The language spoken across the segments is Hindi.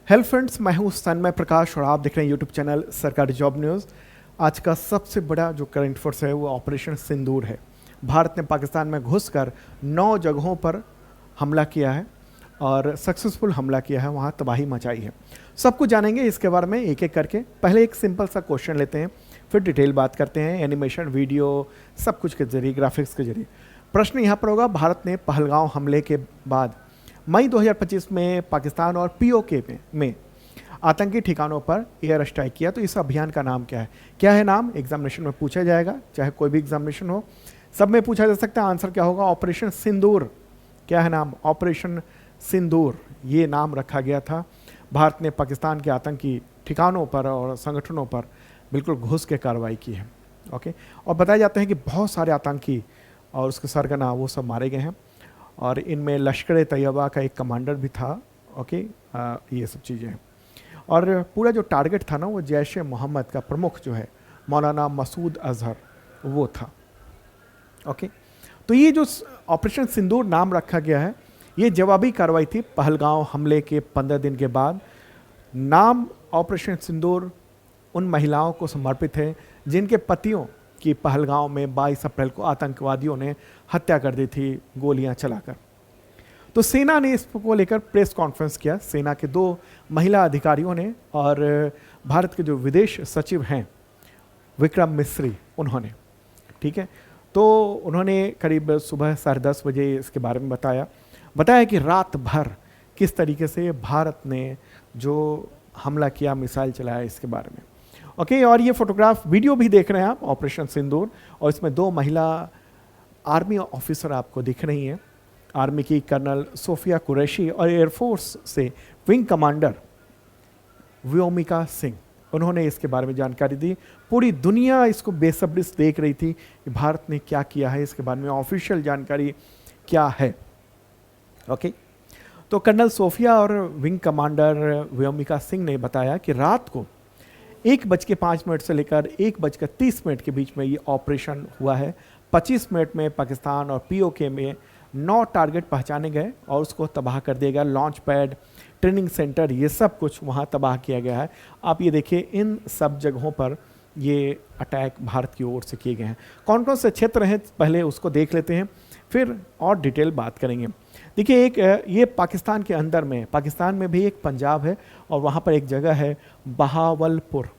हेलो फ्रेंड्स, मैं हूं सन्मय प्रकाश और आप देख रहे हैं यूट्यूब चैनल सरकारी जॉब न्यूज़। आज का सबसे बड़ा जो करंट अफेयर्स है वो ऑपरेशन सिंदूर है। भारत ने पाकिस्तान में घुसकर 9 जगहों पर हमला किया है और सक्सेसफुल हमला किया है, वहां तबाही मचाई है। सब कुछ जानेंगे इसके बारे में एक एक करके। पहले एक सिंपल सा क्वेश्चन लेते हैं, फिर डिटेल बात करते हैं, एनिमेशन, वीडियो, सब कुछ के जरिए, ग्राफिक्स के जरिए। प्रश्न यहाँ पर होगा, भारत ने पहलगांव हमले के बाद मई 2025 में पाकिस्तान और पीओके में आतंकी ठिकानों पर एयर स्ट्राइक किया, तो इस अभियान का नाम क्या है? क्या है नाम? एग्जामिनेशन में पूछा जाएगा, चाहे कोई भी एग्जामिनेशन हो, सब में पूछा जा सकता है। आंसर क्या होगा? ऑपरेशन सिंदूर। क्या है नाम? ऑपरेशन सिंदूर, ये नाम रखा गया था। भारत ने पाकिस्तान के आतंकी ठिकानों पर और संगठनों पर बिल्कुल घुस के कार्रवाई की है। ओके, और बताया जाता है कि बहुत सारे आतंकी और उसके सरगना वो सब मारे गए हैं, और इनमें लश्कर तैयबा का एक कमांडर भी था। ओके, ये सब चीज़ें हैं। और पूरा जो टारगेट था ना, वो जैश ए मोहम्मद का प्रमुख जो है मौलाना मसूद अजहर, वो था। ओके, तो ये जो ऑपरेशन सिंदूर नाम रखा गया है, ये जवाबी कार्रवाई थी पहलगांव हमले के 15 दिन के बाद। नाम ऑपरेशन सिंदूर उन महिलाओं को समर्पित है जिनके पतियों कि पहलगांव में 22 अप्रैल को आतंकवादियों ने हत्या कर दी थी गोलियां चलाकर। तो सेना ने इसको लेकर प्रेस कॉन्फ्रेंस किया। सेना के 2 महिला अधिकारियों ने और भारत के जो विदेश सचिव हैं विक्रम मिस्री, उन्होंने, ठीक है, तो उन्होंने करीब सुबह 10:30 बजे इसके बारे में बताया कि रात भर किस तरीके से भारत ने जो हमला किया, मिसाइल चलाया, इसके बारे में। ओके, और ये फोटोग्राफ, वीडियो भी देख रहे हैं आप ऑपरेशन सिंदूर, और इसमें 2 महिला आर्मी ऑफिसर आपको दिख रही हैं। आर्मी की कर्नल सोफिया कुरैशी और एयरफोर्स से विंग कमांडर व्योमिका सिंह, उन्होंने इसके बारे में जानकारी दी। पूरी दुनिया इसको बेसब्री से देख रही थी कि भारत ने क्या किया है, इसके बारे में ऑफिशियल जानकारी क्या है। ओके, तो कर्नल सोफिया और विंग कमांडर व्योमिका सिंह ने बताया कि रात को 1:05 से लेकर 1:30 के बीच में ये ऑपरेशन हुआ है। 25 मिनट में पाकिस्तान और पीओके में 9 टारगेट पहचाने गए और उसको तबाह कर दिया गया। लॉन्च पैड, ट्रेनिंग सेंटर, ये सब कुछ वहाँ तबाह किया गया है। आप ये देखिए, इन सब जगहों पर ये अटैक भारत की ओर से किए गए हैं। कौन कौन से क्षेत्र हैं, पहले उसको देख लेते हैं, फिर और डिटेल बात करेंगे। देखिए, एक ये पाकिस्तान के अंदर में, पाकिस्तान में भी एक पंजाब है और वहाँ पर एक जगह है बहावलपुर,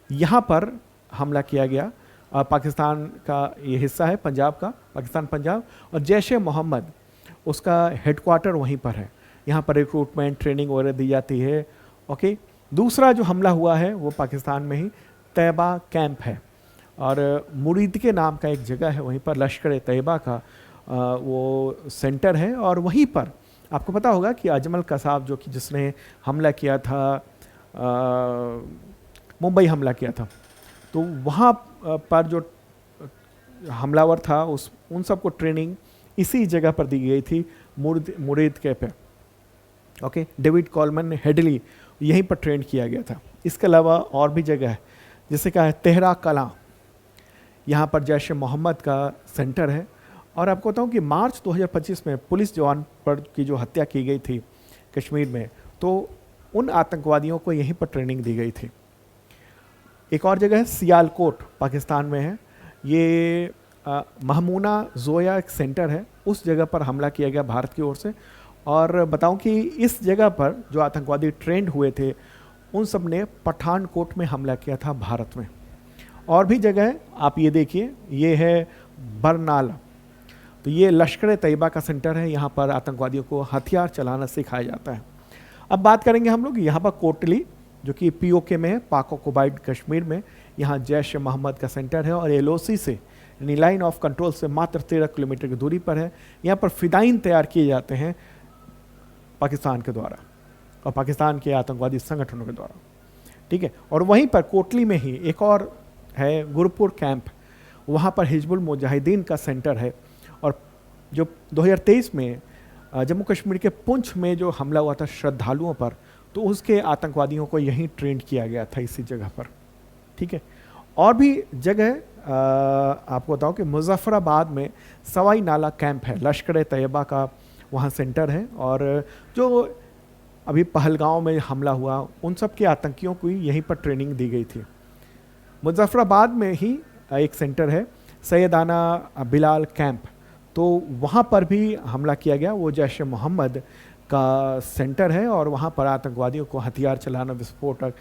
यहाँ पर हमला किया गया। पाकिस्तान का ये हिस्सा है पंजाब का, पाकिस्तान पंजाब, और जैश ए मोहम्मद उसका हेडक्वार्टर वहीं पर है। यहाँ पर रिक्रूटमेंट, ट्रेनिंग वगैरह दी जाती है। ओके, दूसरा जो हमला हुआ है वो पाकिस्तान में ही तैयबा कैंप है, और मुरीद के नाम का एक जगह है, वहीं पर लश्कर तैयबा का वो सेंटर है। और वहीं पर आपको पता होगा कि अजमल कसाब, जो कि जिसने हमला किया था, मुंबई हमला किया था, तो वहाँ पर जो हमलावर था उन सबको ट्रेनिंग इसी जगह पर दी गई थी, मुरीद के पे। ओके, डेविड कॉलमन हेडली, यहीं पर ट्रेन किया गया था। इसके अलावा और भी जगह है, जैसे क्या है तेहरा कलां, यहाँ पर जैश ए मोहम्मद का सेंटर है। और आपको बताऊँ कि मार्च 2025 में पुलिस जवान पर की जो हत्या की गई थी कश्मीर में, तो उन आतंकवादियों को यहीं पर ट्रेनिंग दी गई थी। एक और जगह है सियालकोट, पाकिस्तान में है, ये महमूना जोया एक सेंटर है, उस जगह पर हमला किया गया भारत की ओर से। और बताऊं कि इस जगह पर जो आतंकवादी ट्रेंड हुए थे, उन सब ने पठानकोट में हमला किया था भारत में। और भी जगह है, आप ये देखिए, ये है बरनाला, तो ये लश्कर तैयबा का सेंटर है, यहाँ पर आतंकवादियों को हथियार चलाना सिखाया जाता है। अब बात करेंगे हम लोग यहाँ पर कोटली, जो कि पीओके में है, पाक ऑक्युपाइड कश्मीर में, यहाँ जैश ए मोहम्मद का सेंटर है, और एलओसी से, यानी लाइन ऑफ कंट्रोल से मात्र 13 किलोमीटर की दूरी पर है। यहाँ पर फिदाइन तैयार किए जाते हैं पाकिस्तान के द्वारा और पाकिस्तान के आतंकवादी संगठनों के द्वारा, ठीक है। और वहीं पर कोटली में ही एक और है गुरपुर कैंप, वहाँ पर हिजबुल मुजाहिदीन का सेंटर है। और जो 2023 में जम्मू कश्मीर के पुंछ में जो हमला हुआ था श्रद्धालुओं पर, तो उसके आतंकवादियों को यहीं ट्रेंड किया गया था, इसी जगह पर, ठीक है। और भी जगह आपको बताऊं कि मुजफ्फराबाद में सवाई नाला कैंप है, लश्कर तैयबा का वहाँ सेंटर है। और जो अभी पहलगांव में हमला हुआ, उन सब के आतंकियों को यहीं पर ट्रेनिंग दी गई थी। मुजफ्फराबाद में ही एक सेंटर है सैयदाना बिलाल कैंप, तो वहाँ पर भी हमला किया गया। वो जैश ए मोहम्मद का सेंटर है और वहाँ पर आतंकवादियों को हथियार चलाना, विस्फोटक,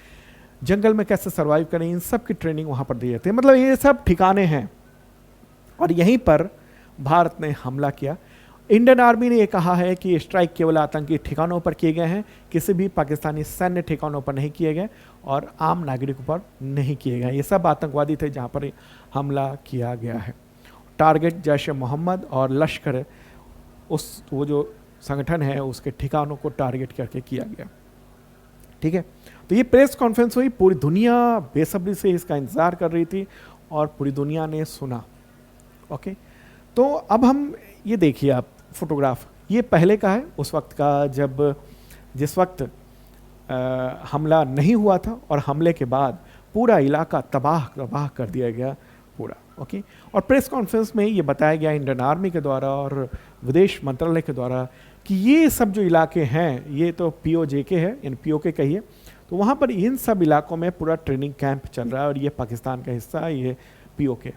जंगल में कैसे सर्वाइव करें, इन सब की ट्रेनिंग वहाँ पर दी जाती है। मतलब ये सब ठिकाने हैं और यहीं पर भारत ने हमला किया। इंडियन आर्मी ने ये कहा है कि स्ट्राइक केवल आतंकी ठिकानों पर किए गए हैं, किसी भी पाकिस्तानी सैन्य ठिकानों पर नहीं किए गए और आम नागरिकों पर नहीं किए गए। ये सब आतंकवादी थे जहाँ पर हमला किया गया है। टारगेट जैश ए मोहम्मद और लश्कर, उस वो जो संगठन है उसके ठिकानों को टारगेट करके किया गया। ठीक है, तो ये प्रेस कॉन्फ्रेंस हुई, पूरी दुनिया बेसब्री से इसका इंतज़ार कर रही थी और पूरी दुनिया ने सुना। ओके, तो अब हम ये देखिए आप फोटोग्राफ, ये पहले का है उस वक्त का, जब जिस वक्त हमला नहीं हुआ था और हमले के बाद पूरा इलाका तबाह तबाह कर दिया गया पूरा। ओके, और प्रेस कॉन्फ्रेंस में ये बताया गया इंडियन आर्मी के द्वारा और विदेश मंत्रालय के द्वारा कि ये सब जो इलाके हैं ये तो POJ के है, इन POK कहिए, तो वहाँ पर इन सब इलाकों में पूरा ट्रेनिंग कैंप चल रहा है और ये पाकिस्तान का हिस्सा है, ये POK,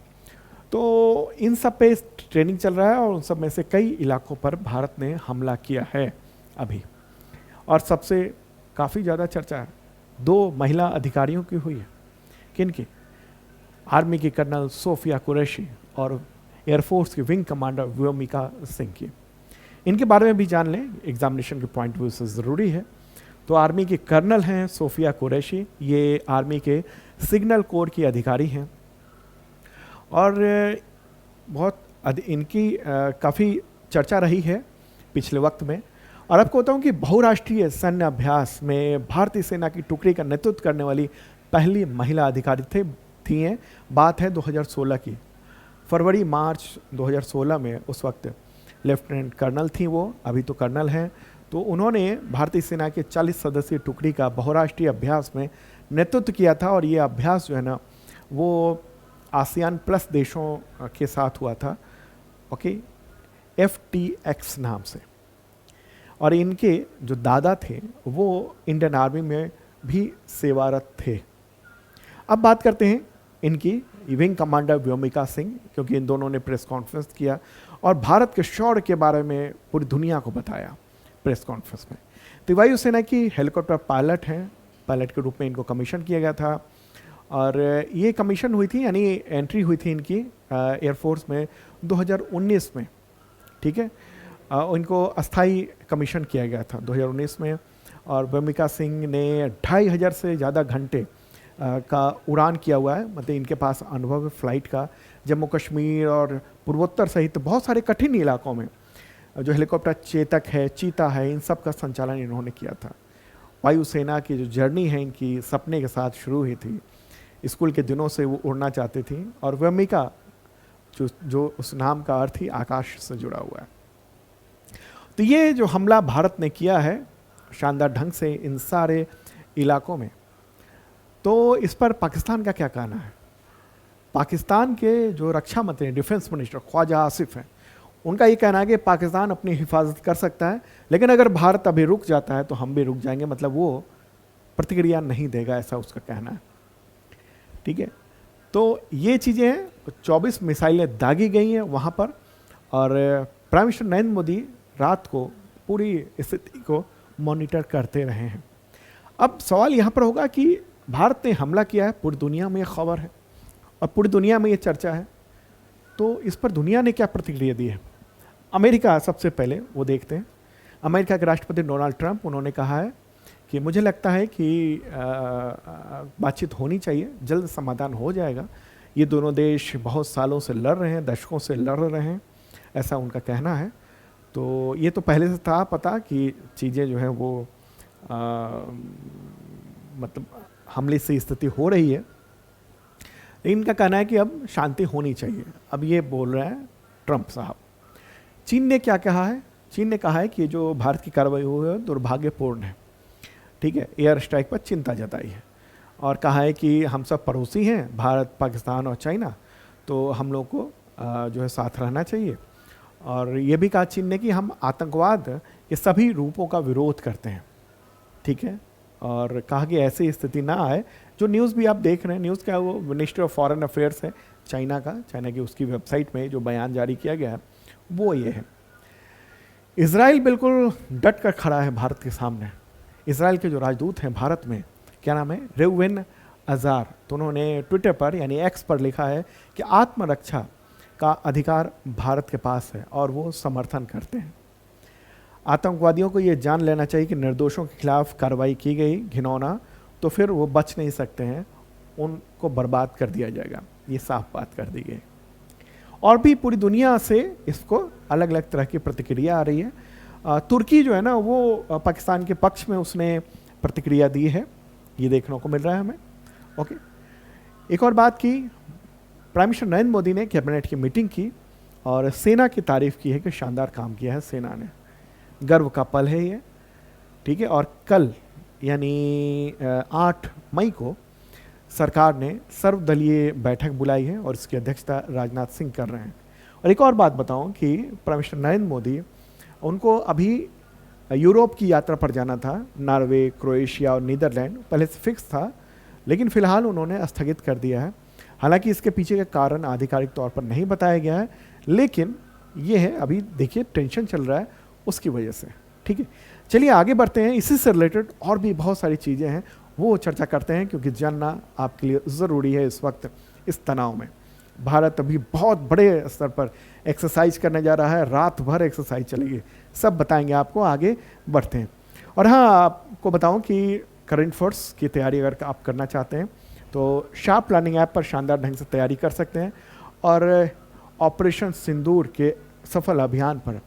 तो इन सब पे ट्रेनिंग चल रहा है और उन सब में से कई इलाकों पर भारत ने हमला किया है अभी। और सबसे काफ़ी ज़्यादा चर्चा 2 महिला अधिकारियों की हुई है। किन की? आर्मी की कर्नल सोफिया कुरैशी और एयरफोर्स की विंग कमांडर व्योमिका सिंह की। इनके बारे में भी जान लें, एग्जामिनेशन के पॉइंट व्यू से ज़रूरी है। तो आर्मी की कर्नल हैं सोफिया कुरैशी, ये आर्मी के सिग्नल कोर की अधिकारी हैं और बहुत इनकी काफ़ी चर्चा रही है पिछले वक्त में। और आपको बताऊं कि बहुराष्ट्रीय सैन्य अभ्यास में भारतीय सेना की टुकड़ी का नेतृत्व करने वाली पहली महिला अधिकारी थी हैं। बात है 2016 की, फरवरी मार्च 2016 में। उस वक्त लेफ्टिनेंट कर्नल थी वो, अभी तो कर्नल हैं। तो उन्होंने भारतीय सेना के 40 सदस्यीय टुकड़ी का बहुराष्ट्रीय अभ्यास में नेतृत्व किया था और ये अभ्यास जो है ना वो आसियान प्लस देशों के साथ हुआ था। ओके, FTX नाम से। और इनके जो दादा थे वो इंडियन आर्मी में भी सेवारत थे। अब बात करते हैं इनकी विंग कमांडर व्योमिका सिंह, क्योंकि इन दोनों ने प्रेस कॉन्फ्रेंस किया और भारत के शौर्य के बारे में पूरी दुनिया को बताया प्रेस कॉन्फ्रेंस में। तो वायुसेना की हेलीकॉप्टर पायलट हैं, पायलट के रूप में इनको कमीशन किया गया था और ये कमीशन हुई थी, यानी एंट्री हुई थी इनकी एयरफोर्स में 2019 में। ठीक है, इनको अस्थाई कमीशन किया गया था 2019 में। और व्योमिका सिंह ने 2500 से ज़्यादा घंटे का उड़ान किया हुआ है, मतलब इनके पास अनुभव है फ्लाइट का। जम्मू कश्मीर और पूर्वोत्तर सहित बहुत सारे कठिन इलाकों में जो हेलीकॉप्टर चेतक है, चीता है, इन सब का संचालन इन्होंने किया था। वायुसेना की जो जर्नी है इनकी सपने के साथ शुरू हुई थी, स्कूल के दिनों से वो उड़ना चाहती थी। और व्योमिका जो उस नाम का अर्थ ही आकाश से जुड़ा हुआ है। तो ये जो हमला भारत ने किया है शानदार ढंग से इन सारे इलाकों में, तो इस पर पाकिस्तान का क्या कहना है? पाकिस्तान के जो रक्षा मंत्री डिफेंस मिनिस्टर ख्वाजा आसिफ हैं, उनका ये कहना है कि पाकिस्तान अपनी हिफाजत कर सकता है, लेकिन अगर भारत अभी रुक जाता है तो हम भी रुक जाएंगे, मतलब वो प्रतिक्रिया नहीं देगा, ऐसा उसका कहना है। ठीक है, तो ये चीज़ें हैं। 24 मिसाइलें दागी गई हैं वहाँ पर और प्राइम मिनिस्टर नरेंद्र मोदी रात को पूरी स्थिति को मॉनिटर करते रहे हैं। अब सवाल यहाँ पर होगा कि भारत ने हमला किया है, पूरी दुनिया में ये खबर है और पूरी दुनिया में ये चर्चा है, तो इस पर दुनिया ने क्या प्रतिक्रिया दी है? अमेरिका सबसे पहले वो देखते हैं। अमेरिका के राष्ट्रपति डोनाल्ड ट्रंप, उन्होंने कहा है कि मुझे लगता है कि बातचीत होनी चाहिए, जल्द समाधान हो जाएगा। ये दोनों देश बहुत सालों से लड़ रहे हैं, दशकों से लड़ रहे हैं, ऐसा उनका कहना है। तो ये तो पहले से था पता कि चीज़ें जो हैं वो मतलब हमले से स्थिति हो रही है, लेकिन इनका कहना है कि अब शांति होनी चाहिए। अब ये बोल रहे हैं ट्रंप साहब। चीन ने क्या कहा है? चीन ने कहा है कि जो भारत की कार्रवाई हुई है दुर्भाग्यपूर्ण है। ठीक है, एयर स्ट्राइक पर चिंता जताई है और कहा है कि हम सब पड़ोसी हैं, भारत, पाकिस्तान और चाइना, तो हम लोग को जो है साथ रहना चाहिए। और ये भी कहा चीन ने कि हम आतंकवाद के सभी रूपों का विरोध करते हैं। ठीक है। और कहा कि ऐसी स्थिति ना आए। जो न्यूज़ भी आप देख रहे हैं, न्यूज़ क्या है, वो मिनिस्ट्री ऑफ फॉरेन अफेयर्स है चाइना का, चाइना की उसकी वेबसाइट में जो बयान जारी किया गया है वो ये है। इजराइल बिल्कुल डट कर खड़ा है भारत के सामने। इजराइल के जो राजदूत हैं भारत में, क्या नाम है, रेवेन अजार, तो उन्होंने ट्विटर पर यानी एक्स पर लिखा है कि आत्मरक्षा का अधिकार भारत के पास है और वो समर्थन करते हैं। आतंकवादियों को ये जान लेना चाहिए कि निर्दोषों के खिलाफ कार्रवाई की गई घिनौना, तो फिर वो बच नहीं सकते हैं, उनको बर्बाद कर दिया जाएगा। ये साफ बात कर दी गई। और भी पूरी दुनिया से इसको अलग अलग तरह की प्रतिक्रिया आ रही है। तुर्की जो है ना वो पाकिस्तान के पक्ष में उसने प्रतिक्रिया दी है, ये देखने को मिल रहा है हमें। ओके, एक और बात की, प्राइम मिनिस्टर नरेंद्र मोदी ने कैबिनेट की मीटिंग की और सेना की तारीफ की है कि शानदार काम किया है सेना ने, गर्व का पल है ये, ठीक है। और कल यानी 8 मई को सरकार ने सर्वदलीय बैठक बुलाई है और इसकी अध्यक्षता राजनाथ सिंह कर रहे हैं। और एक और बात बताऊं कि प्राइम मिनिस्टर नरेंद्र मोदी, उनको अभी यूरोप की यात्रा पर जाना था, नॉर्वे, क्रोएशिया और नीदरलैंड पहले से फिक्स था, लेकिन फिलहाल उन्होंने स्थगित कर दिया है। हालांकि इसके पीछे का कारण आधिकारिक तौर पर नहीं बताया गया है, लेकिन ये है अभी देखिए टेंशन चल रहा है उसकी वजह से, ठीक है। चलिए आगे बढ़ते हैं, इसी से रिलेटेड और भी बहुत सारी चीज़ें हैं वो चर्चा करते हैं, क्योंकि जानना आपके लिए ज़रूरी है इस वक्त इस तनाव में। भारत अभी बहुत बड़े स्तर पर एक्सरसाइज करने जा रहा है, रात भर एक्सरसाइज चलेगी, सब बताएंगे आपको, आगे बढ़ते हैं। और हाँ, आपको बताऊं कि करंट अफेयर्स की तैयारी अगर आप करना चाहते हैं तो शार्प प्लानिंग ऐप पर शानदार ढंग से तैयारी कर सकते हैं। और ऑपरेशन सिंदूर के सफल अभियान पर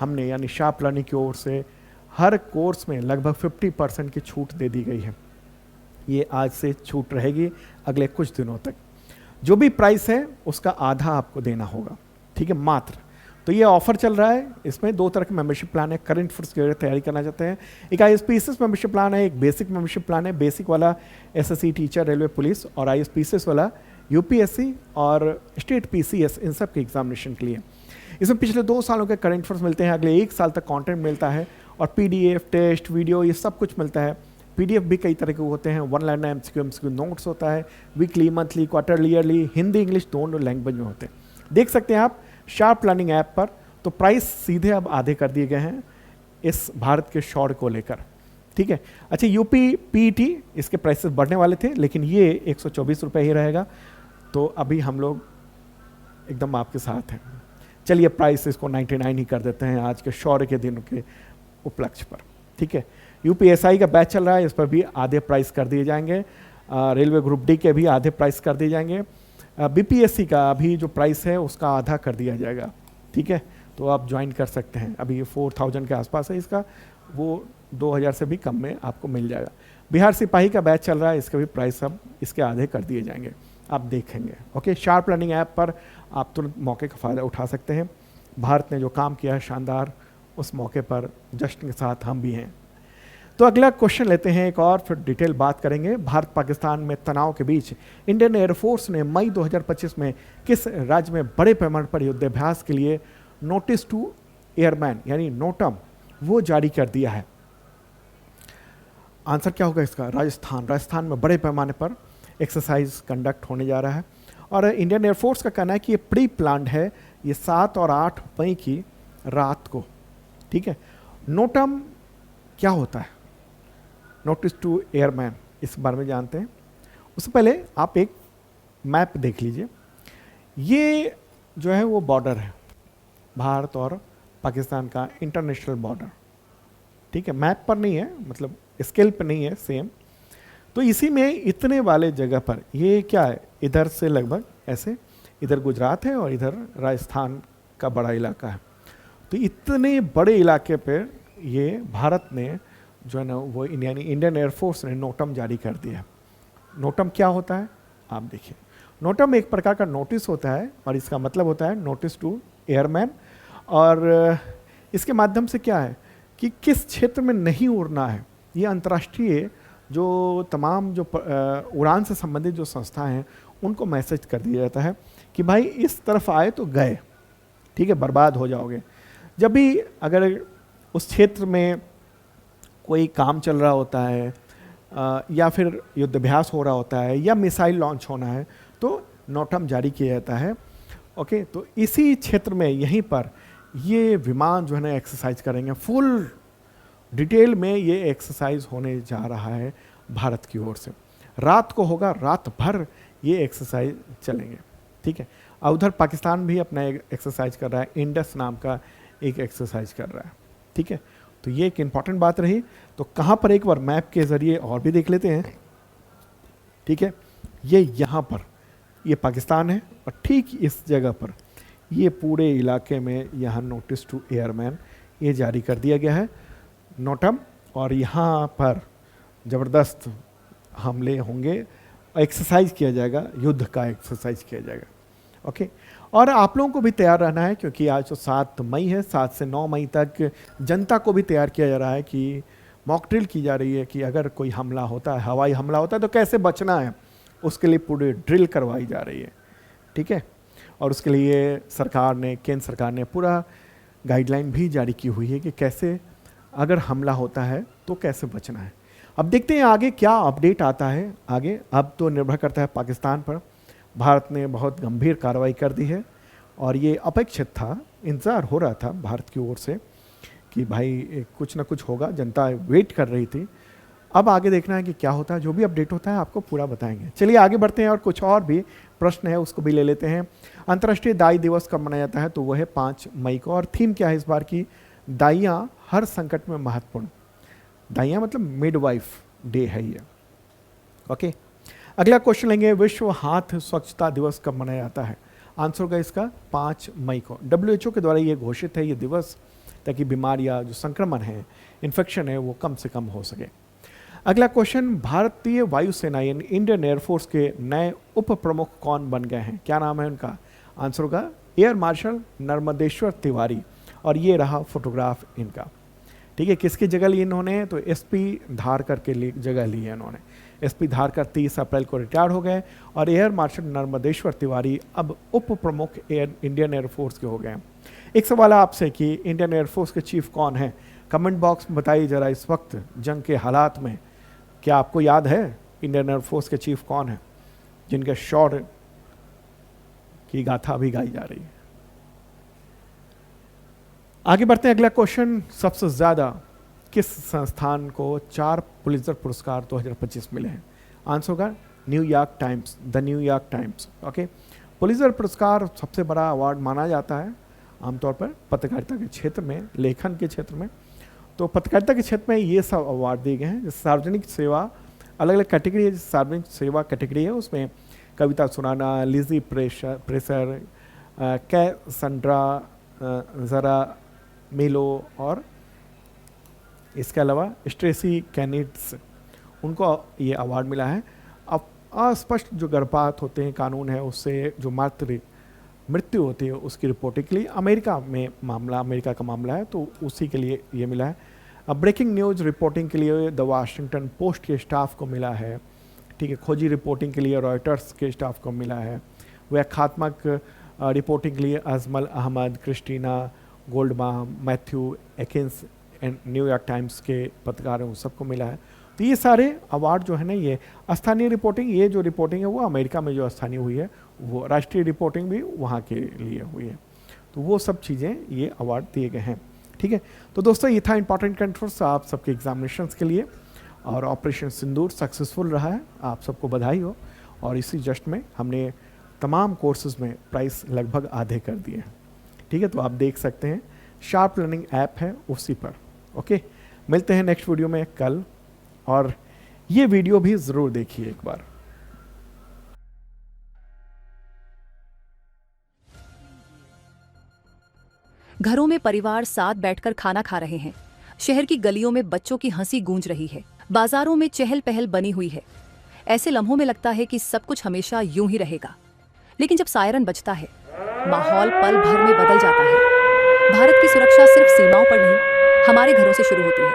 हमने यानी शार्प प्लानिंग की ओर से हर कोर्स में लगभग 50% की छूट दे दी गई है। ये आज से छूट रहेगी अगले कुछ दिनों तक। जो भी प्राइस है उसका आधा आपको देना होगा, ठीक है, मात्र। तो ये ऑफर चल रहा है, इसमें 2 तरह के मेंबरशिप प्लान है। करंट अफेयर्स की तैयारी करना चाहते हैं, एक ISPSS मेंबरशिप प्लान है, एक बेसिक मेंबरशिप प्लान है। बेसिक वाला SSC टीचर, रेलवे पुलिस, और ISPSS वाला UPSC और स्टेट PCS, इन सब के एग्जामिनेशन के लिए। इसमें पिछले 2 सालों के करंट अफेयर्स मिलते हैं, अगले 1 साल तक कंटेंट मिलता है, और PDF, टेस्ट, वीडियो, ये सब कुछ मिलता है। PDF भी कई तरह के होते हैं, 1 लाइनर MCQ नोट्स होता है, weekly, monthly, quarterly, yearly, Hindi English दोनों लैंग्वेज में होते हैं। देख सकते हैं आप शार्प प्लानिंग ऐप पर। तो प्राइस सीधे अब आधे कर दिए गए हैं इस भारत के शौर्य को लेकर, ठीक है। अच्छा, UP PET इसके प्राइसेस बढ़ने वाले थे, लेकिन ये 124 रुपये ही रहेगा। तो अभी हम लोग एकदम आपके साथ हैं। चलिए प्राइस इसको 99 ही कर देते हैं आज के शौर्य के दिन के उपलक्ष्य पर, ठीक है। UPSI का बैच चल रहा है, इस पर भी आधे प्राइस कर दिए जाएंगे। रेलवे ग्रुप D के भी आधे प्राइस कर दिए जाएंगे। BPSC का अभी जो प्राइस है उसका आधा कर दिया जाएगा, ठीक है। तो आप ज्वाइन कर सकते हैं, अभी ये 4000 के आसपास है इसका, वो 2000 से भी कम में आपको मिल जाएगा। बिहार सिपाही का बैच चल रहा है, इसका भी प्राइस अब इसके आधे कर दिए जाएंगे, आप देखेंगे। ओके, शार्प प्लानिंग ऐप पर आप तुरंत मौके का फ़ायदा उठा सकते हैं। भारत ने जो काम किया है शानदार, उस मौके पर जश्न के साथ हम भी हैं। तो अगला क्वेश्चन लेते हैं एक और, फिर डिटेल बात करेंगे। भारत पाकिस्तान में तनाव के बीच इंडियन एयरफोर्स ने मई 2025 में किस राज्य में बड़े पैमाने पर युद्धाभ्यास के लिए नोटिस टू एयरमैन यानी नोटम वो जारी कर दिया है? आंसर क्या होगा इसका? राजस्थान। राजस्थान में बड़े पैमाने पर एक्सरसाइज कंडक्ट होने जा रहा है और इंडियन एयरफोर्स का कहना है कि ये प्री प्लान्ड है, ये 7 और 8 मई की रात को, ठीक है। नोटम क्या होता है? नोटिस टू एयरमैन, इस बारे में जानते हैं। उससे पहले आप एक मैप देख लीजिए। ये जो है वो बॉर्डर है, भारत और पाकिस्तान का इंटरनेशनल बॉर्डर, ठीक है। मैप पर नहीं है, मतलब स्केल पर नहीं है सेम। तो इसी में इतने वाले जगह पर ये क्या है, इधर से लगभग ऐसे, इधर गुजरात है और इधर राजस्थान का बड़ा इलाका है। तो इतने बड़े इलाके पर ये भारत ने जो है ना वो यानी इंडियन एयरफोर्स ने नोटम जारी कर दिया। नोटम क्या होता है आप देखिए। नोटम एक प्रकार का नोटिस होता है और इसका मतलब होता है नोटिस टू एयरमैन। और इसके माध्यम से क्या है कि किस क्षेत्र में नहीं उड़ना है, ये अंतर्राष्ट्रीय जो तमाम जो उड़ान से संबंधित जो संस्थाएं हैं उनको मैसेज कर दिया जाता है कि भाई इस तरफ आए तो गए, ठीक है, बर्बाद हो जाओगे। जब भी अगर उस क्षेत्र में कोई काम चल रहा होता है या फिर युद्धाभ्यास हो रहा होता है या मिसाइल लॉन्च होना है तो नोटम जारी किया जाता है। ओके, तो इसी क्षेत्र में यहीं पर ये विमान जो है ना एक्सरसाइज करेंगे, फुल डिटेल में ये एक्सरसाइज होने जा रहा है भारत की ओर से। रात को होगा, रात भर ये एक्सरसाइज चलेंगे। ठीक है, और उधर पाकिस्तान भी अपना एक्सरसाइज कर रहा है, इंडस नाम का एक एक्सरसाइज कर रहा है। ठीक है, तो ये एक इम्पॉर्टेंट बात रही। तो कहाँ पर, एक बार मैप के ज़रिए और भी देख लेते हैं। ठीक है, ये यहाँ पर ये पाकिस्तान है और ठीक इस जगह पर ये पूरे इलाके में यहाँ नोटिस टू एयरमैन ये जारी कर दिया गया है, नोटम। और यहाँ पर ज़बरदस्त हमले होंगे, एक्सरसाइज किया जाएगा, युद्ध का एक्सरसाइज किया जाएगा। ओके, और आप लोगों को भी तैयार रहना है क्योंकि आज तो 7 मई है, 7 से 9 मई तक जनता को भी तैयार किया जा रहा है कि मॉक ड्रिल की जा रही है कि अगर कोई हमला होता है, हवाई हमला होता है तो कैसे बचना है, उसके लिए पूरी ड्रिल करवाई जा रही है। ठीक है, और उसके लिए सरकार ने, केंद्र सरकार ने पूरा गाइडलाइन भी जारी की हुई है कि कैसे अगर हमला होता है तो कैसे बचना है। अब देखते हैं आगे क्या अपडेट आता है आगे। अब तो निर्भर करता है पाकिस्तान पर। भारत ने बहुत गंभीर कार्रवाई कर दी है और ये अपेक्षित था, इंतज़ार हो रहा था भारत की ओर से कि भाई कुछ ना कुछ होगा, जनता वेट कर रही थी। अब आगे देखना है कि क्या होता है, जो भी अपडेट होता है आपको पूरा बताएंगे। चलिए आगे बढ़ते हैं और कुछ और भी प्रश्न है उसको भी ले लेते हैं। अंतर्राष्ट्रीय दाई दिवस कब मनाया जाता है, तो वह है 5 मई को। और थीम क्या है इस बार की, दाइयाँ हर संकट में महत्वपूर्ण। दाइयाँ मतलब मिडवाइफ डे है ये। ओके, अगला क्वेश्चन लेंगे, विश्व हाथ स्वच्छता दिवस कब मनाया जाता है। आंसर होगा इसका 5 मई को। WHO के द्वारा ये घोषित है ये दिवस, ताकि बीमारियां, जो संक्रमण है, इन्फेक्शन है, वो कम से कम हो सके। अगला क्वेश्चन, भारतीय वायुसेना यानी इंडियन एयरफोर्स के नए उप प्रमुख कौन बन गए हैं, क्या नाम है उनका। आंसर होगा एयर मार्शल नर्मदेश्वर तिवारी। और ये रहा फोटोग्राफ इनका। ठीक है, किसकी जगह ली इन्होंने, तो SP धारकर के लिए जगह ली है इन्होंने। SP धारकर 30 अप्रैल को रिटायर हो गए और एयर मार्शल नर्मदेश्वर तिवारी अब उप प्रमुख इंडियन एयरफोर्स के हो गए हैं। एक सवाल है आपसे कि इंडियन एयरफोर्स के चीफ कौन है, कमेंट बॉक्स में बताइए जरा। इस वक्त जंग के हालात में क्या आपको याद है इंडियन एयरफोर्स के चीफ कौन है, जिनके शौर्य की गाथा भी गाई जा रही है। आगे बढ़ते हैं, अगला क्वेश्चन, सबसे ज़्यादा किस संस्थान को 4 पुलित्जर पुरस्कार 2025 मिले हैं। आंसर होगा New York times, the New York times. Okay, Pulitzer पुरस्कार सबसे बड़ा अवार्ड माना जाता है आमतौर पर पत्रकारिता के क्षेत्र में, लेखन के क्षेत्र में। तो पत्रकारिता के क्षेत्र में ये सब अवार्ड दिए गए हैं। जैसे सार्वजनिक सेवा, अलग अलग कैटेगरी है, जैसे सार्वजनिक सेवा कैटेगरी है, उसमें कविता सुनाना, लिजी प्रेसर, कैसंड्रा, ज़रा मिलो और इसके अलावा स्ट्रेसी कैनिट्स, उनको ये अवार्ड मिला है। अब अस्पष्ट जो गर्भपात होते हैं, कानून है उससे जो मातृ मृत्यु होती है उसकी रिपोर्टिंग के लिए अमेरिका में मामला, अमेरिका का मामला है, तो उसी के लिए ये मिला है। अब ब्रेकिंग न्यूज़ रिपोर्टिंग के लिए द वाशिंगटन पोस्ट के स्टाफ को मिला है। ठीक है, खोजी रिपोर्टिंग के लिए रॉयटर्स के स्टाफ को मिला है। व्याख्यात्मक रिपोर्टिंग के लिए Ajmal Ahmed, Christina Goldbaum, Matthew Aikins and New York Times के पत्रकार हैं, उन सबको मिला है। तो ये सारे अवार्ड जो है ना, ये स्थानीय रिपोर्टिंग, ये जो रिपोर्टिंग है वो अमेरिका में जो स्थानीय हुई है, वो राष्ट्रीय रिपोर्टिंग भी वहाँ के लिए हुई है। तो वो सब चीज़ें ये अवार्ड दिए गए हैं। ठीक है, तो दोस्तों ये था इंपॉर्टेंट कंट्रोल्स आप सबके एग्जामिनेशंस के लिए, और ऑपरेशन सिंदूर सक्सेसफुल रहा है, आप सबको बधाई हो। और इसी जस्ट में हमने तमाम कोर्सेज में प्राइस लगभग आधे कर दिए हैं। ठीक है, तो आप देख सकते हैं, शार्प लर्निंग ऐप है उसी पर। ओके, मिलते हैं नेक्स्ट वीडियो में कल, और ये वीडियो भी ज़रूर देखिए एक बार। घरों में परिवार साथ बैठकर खाना खा रहे हैं। शहर की गलियों में बच्चों की हंसी गूंज रही है। बाजारों में चहल पहल बनी हुई है। ऐसे लम्हों में लगता है कि सब कुछ हमेशा यूं ही रहेगा, लेकिन जब सायरन बजता है, माहौल पल भर में बदल जाता है। भारत की सुरक्षा सिर्फ सीमाओं पर नहीं, हमारे घरों से शुरू होती है,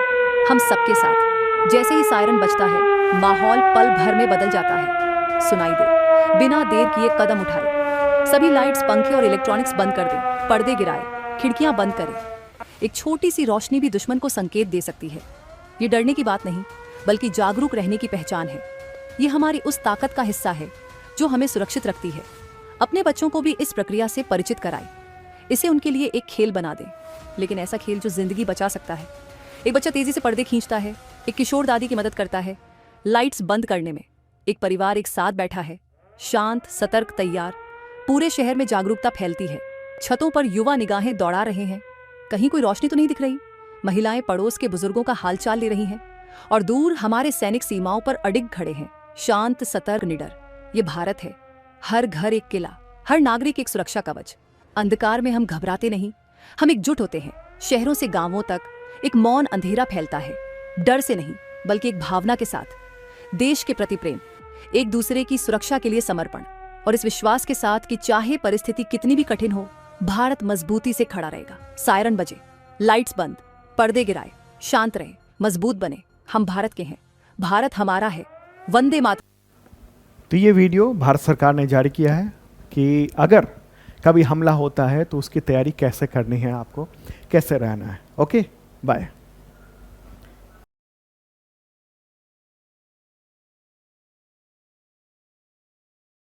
हम सबके साथ। जैसे ही सायरन बजता है, माहौल पल भर में बदल जाता है। सुनाई दे, बिना देर किए कदम उठाए, सभी लाइट्स, पंखे और इलेक्ट्रॉनिक्स बंद कर दें, पर्दे गिराए, खिड़कियां बंद करें। एक छोटी सी रोशनी भी दुश्मन को संकेत दे सकती है। ये डरने की बात नहीं, बल्कि जागरूक रहने की पहचान है। ये हमारी उस ताकत का हिस्सा है जो हमें सुरक्षित रखती है। अपने बच्चों को भी इस प्रक्रिया से परिचित कराएं। इसे उनके लिए एक खेल बना दें, लेकिन ऐसा खेल जो जिंदगी बचा सकता है। एक बच्चा तेजी से पर्दे खींचता है, एक किशोर दादी की मदद करता है लाइट्स बंद करने में, एक परिवार एक साथ बैठा है, शांत, सतर्क, तैयार। पूरे शहर में जागरूकता फैलती है। छतों पर युवा निगाहें दौड़ा रहे हैं, कहीं कोई रोशनी तो नहीं दिख रही। महिलाएं पड़ोस के बुजुर्गों का हालचाल ले रही हैं, और दूर हमारे सैनिक सीमाओं पर अडिग खड़े हैं, शांत, सतर्क, निडर। ये भारत है, हर घर एक किला, हर नागरिक एक सुरक्षा कवच। अंधकार में हम घबराते नहीं, हम एकजुट होते हैं। शहरों से गांवों तक एक मौन अंधेरा फैलता है, डर से नहीं बल्कि एक भावना के साथ। देश के प्रति प्रेम, एक दूसरे की सुरक्षा के लिए समर्पण, और इस विश्वास के साथ कि चाहे परिस्थिति कितनी भी कठिन हो, भारत मजबूती से खड़ा रहेगा। सायरन बजे, लाइट्स बंद, पर्दे गिराए, शांत रहे, मजबूत बने। हम भारत के हैं, भारत हमारा है। वंदे मातरम। तो ये वीडियो भारत सरकार ने जारी किया है कि अगर कभी हमला होता है तो उसकी तैयारी कैसे करनी है, आपको कैसे रहना है। Okay, bye.